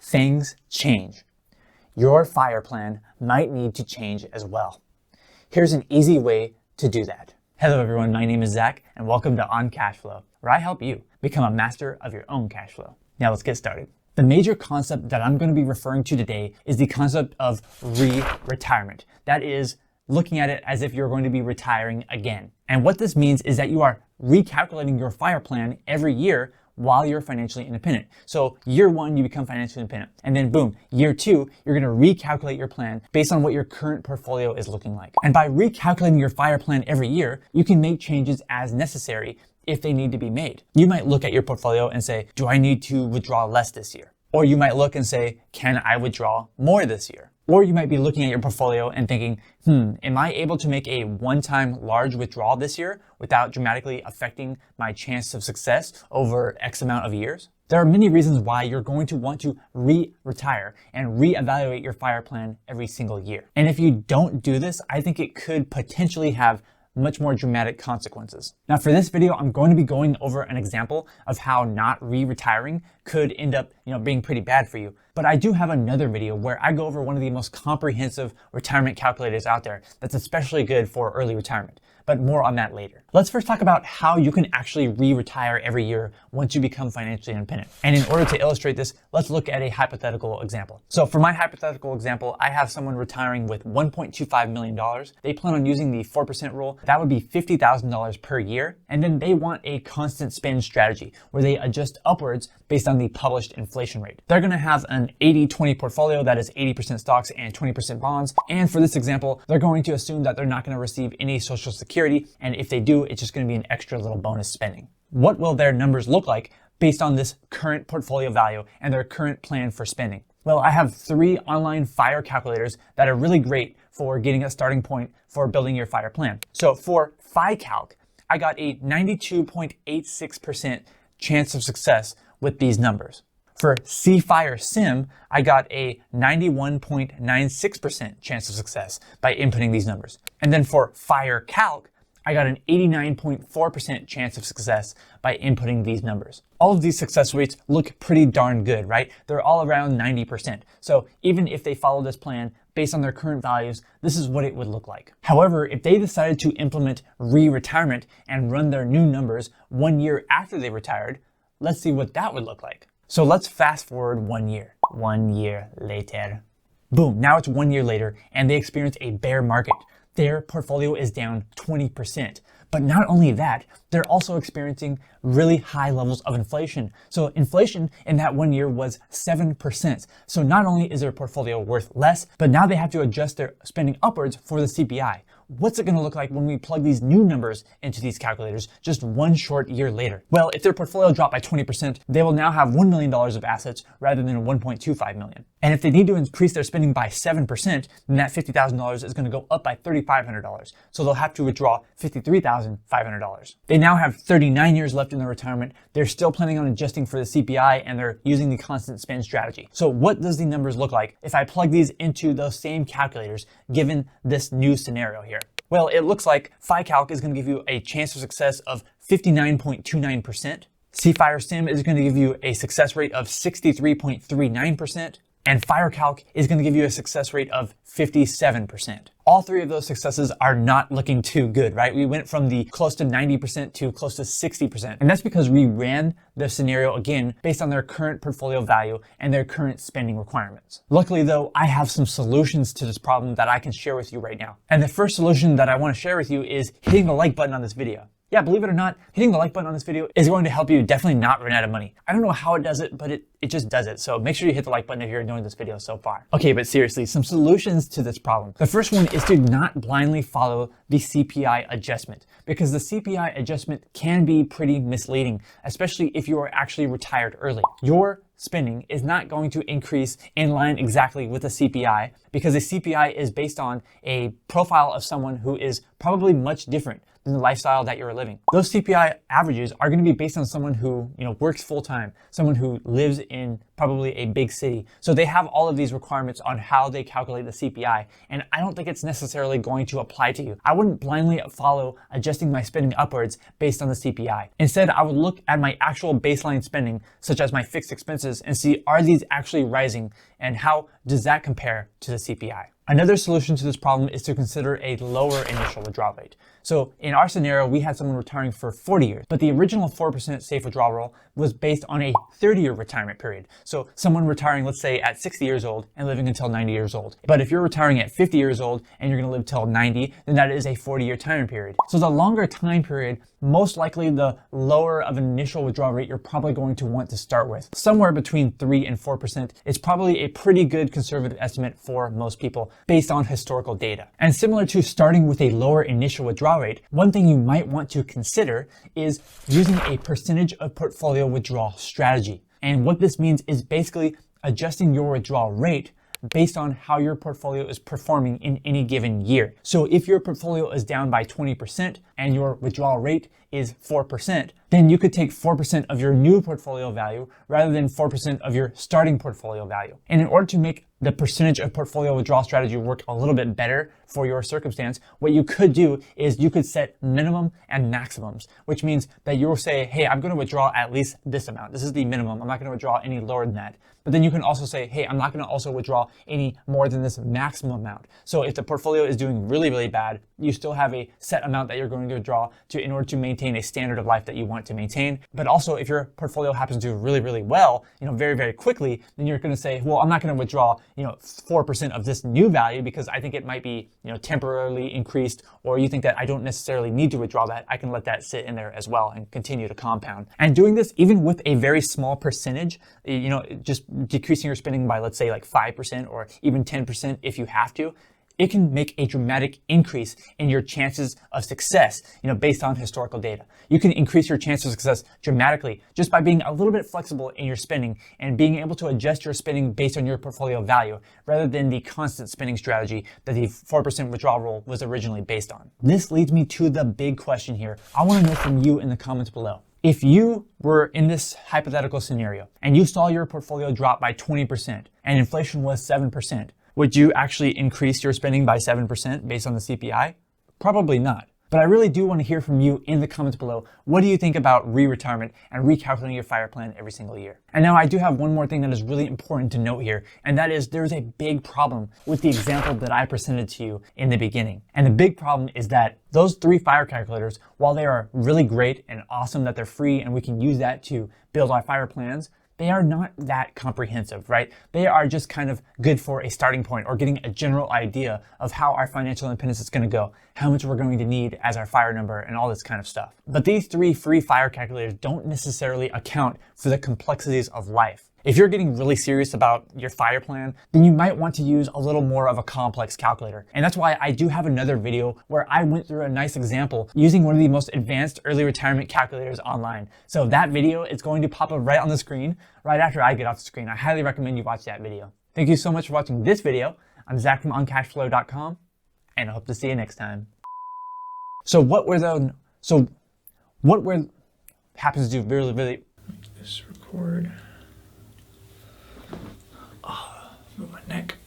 things change. Your FIRE plan might need to change as well. Here's an easy way to do that. Hello everyone, my name is Zach and welcome to On Cashflow, where I help you become a master of your own cash flow. Now let's get started. The major concept that I'm going to be referring to today is the concept of re-retirement. That is looking at it as if you're going to be retiring again. And what this means is that you are recalculating your FIRE plan every year while you're financially independent. So year one, you become financially independent. And then boom, year two, you're gonna recalculate your plan based on what your current portfolio is looking like. And by recalculating your FIRE plan every year, you can make changes as necessary if they need to be made. You might look at your portfolio and say, do I need to withdraw less this year? Or you might look and say, can I withdraw more this year? Or you might be looking at your portfolio and thinking, am I able to make a one-time large withdrawal this year without dramatically affecting my chance of success over X amount of years? There are many reasons why you're going to want to retire and reevaluate your FIRE plan every single year. And if you don't do this, I think it could potentially have much more dramatic consequences. Now for this video, I'm going to be going over an example of how not re-retiring could end up, being pretty bad for you. But I do have another video where I go over one of the most comprehensive retirement calculators out there that's especially good for early retirement. But more on that later. Let's first talk about how you can actually re-retire every year once you become financially independent. And in order to illustrate this, let's look at a hypothetical example. So for my hypothetical example, I have someone retiring with $1.25 million. They plan on using the 4% rule. That would be $50,000 per year. And then they want a constant spend strategy where they adjust upwards based on the published inflation rate. They're gonna have an 80-20 portfolio that is 80% stocks and 20% bonds. And for this example, they're going to assume that they're not gonna receive any Social Security. And if they do, it's just going to be an extra little bonus spending. What will their numbers look like based on this current portfolio value and their current plan for spending? Well, I have 3 online FIRE calculators that are really great for getting a starting point for building your FIRE plan. So for FICalc, I got a 92.86% chance of success with these numbers. For C-FIRE Sim, I got a 91.96% chance of success by inputting these numbers. And then for FIRE Calc, I got an 89.4% chance of success by inputting these numbers. All of these success rates look pretty darn good, right? They're all around 90%. So even if they follow this plan based on their current values, this is what it would look like. However, if they decided to implement re-retirement and run their new numbers 1 year after they retired, let's see what that would look like. So let's fast forward 1 year. 1 year later. Boom, now it's 1 year later and they experience a bear market. Their portfolio is down 20%. But not only that, they're also experiencing really high levels of inflation. So inflation in that 1 year was 7%. So not only is their portfolio worth less, but now they have to adjust their spending upwards for the CPI. What's it going to look like when we plug these new numbers into these calculators just 1 short year later? Well, if their portfolio dropped by 20%, they will now have $1 million of assets rather than $1.25 million. And if they need to increase their spending by 7%, then that $50,000 is going to go up by $3,500. So they'll have to withdraw $53,500. They now have 39 years left in their retirement. They're still planning on adjusting for the CPI and they're using the constant spend strategy. So what does the numbers look like if I plug these into those same calculators given this new scenario here? Well, it looks like FICalc is going to give you a chance of success of 59.29%. C-FIRE Sim is going to give you a success rate of 63.39%. And FIRECalc is going to give you a success rate of 57%. All 3 of those successes are not looking too good, right? We went from the close to 90% to close to 60%. And that's because we ran the scenario again based on their current portfolio value and their current spending requirements. Luckily though, I have some solutions to this problem that I can share with you right now. And the first solution that I want to share with you is hitting the like button on this video. Yeah, believe it or not, hitting the like button on this video is going to help you definitely not run out of money. I don't know how it does it, but it just does it. So make sure you hit the like button if you're enjoying this video so far. Okay, but seriously, some solutions to this problem. The first one is to not blindly follow the CPI adjustment because the CPI adjustment can be pretty misleading, especially if you are actually retired early. Your spending is not going to increase in line exactly with the CPI because the CPI is based on a profile of someone who is probably much different than the lifestyle that you're living. Those CPI averages are going to be based on someone who, works full time, someone who lives in probably a big city. So they have all of these requirements on how they calculate the CPI. And I don't think it's necessarily going to apply to you. I wouldn't blindly follow adjusting my spending upwards based on the CPI. Instead, I would look at my actual baseline spending, such as my fixed expenses expenses and see, are these actually rising, and how does that compare to the CPI? Another solution to this problem is to consider a lower initial withdrawal rate. So in our scenario, we had someone retiring for 40 years, but the original 4% safe withdrawal rule was based on a 30-year retirement period. So someone retiring, let's say at 60 years old and living until 90 years old. But if you're retiring at 50 years old and you're gonna live till 90, then that is a 40-year time period. So the longer time period, most likely the lower of an initial withdrawal rate you're probably going to want to start with. Somewhere between 3 and 4% is probably a pretty good conservative estimate for most people based on historical data. And similar to starting with a lower initial withdrawal rate, one thing you might want to consider is using a percentage of portfolio withdrawal strategy. And what this means is basically adjusting your withdrawal rate based on how your portfolio is performing in any given year. So if your portfolio is down by 20% and your withdrawal rate is 4%, then you could take 4% of your new portfolio value rather than 4% of your starting portfolio value. And in order to make the percentage of portfolio withdrawal strategy work a little bit better for your circumstance, what you could do is you could set minimum and maximums, which means that you'll say, hey, I'm going to withdraw at least this amount. This is the minimum. I'm not going to withdraw any lower than that. But then you can also say, hey, I'm not going to also withdraw any more than this maximum amount. So if the portfolio is doing really, really bad, you still have a set amount that you're going to withdraw in order to maintain a standard of life that you want to maintain. But also if your portfolio happens to do really, really well, very, very quickly, then you're going to say, well, I'm not going to withdraw, 4% of this new value because I think it might be, temporarily increased, or you think that I don't necessarily need to withdraw that. I can let that sit in there as well and continue to compound. And doing this even with a very small percentage, just decreasing your spending by, let's say, like 5% or even 10% if you have to, it can make a dramatic increase in your chances of success, based on historical data. You can increase your chances of success dramatically just by being a little bit flexible in your spending and being able to adjust your spending based on your portfolio value rather than the constant spending strategy that the 4% withdrawal rule was originally based on. This leads me to the big question here. I want to know from you in the comments below. If you were in this hypothetical scenario and you saw your portfolio drop by 20% and inflation was 7%, would you actually increase your spending by 7% based on the CPI? Probably not. But I really do want to hear from you in the comments below. What do you think about re-retirement and recalculating your FIRE plan every single year? And now I do have one more thing that is really important to note here, and that is there's a big problem with the example that I presented to you in the beginning. And the big problem is that those 3 FIRE calculators, while they are really great and awesome that they're free and we can use that to build our FIRE plans, they are not that comprehensive, right? They are just kind of good for a starting point or getting a general idea of how our financial independence is going to go, how much we're going to need as our FIRE number and all this kind of stuff. But these 3 free FIRE calculators don't necessarily account for the complexities of life. If you're getting really serious about your FIRE plan, then you might want to use a little more of a complex calculator. And that's why I do have another video where I went through a nice example using one of the most advanced early retirement calculators online. So that video is going to pop up right on the screen, right after I get off the screen. I highly recommend you watch that video. Thank you so much for watching this video. I'm Zach from uncashflow.com, and I hope to see you next time. So what happens to do really, make this record. Move my neck.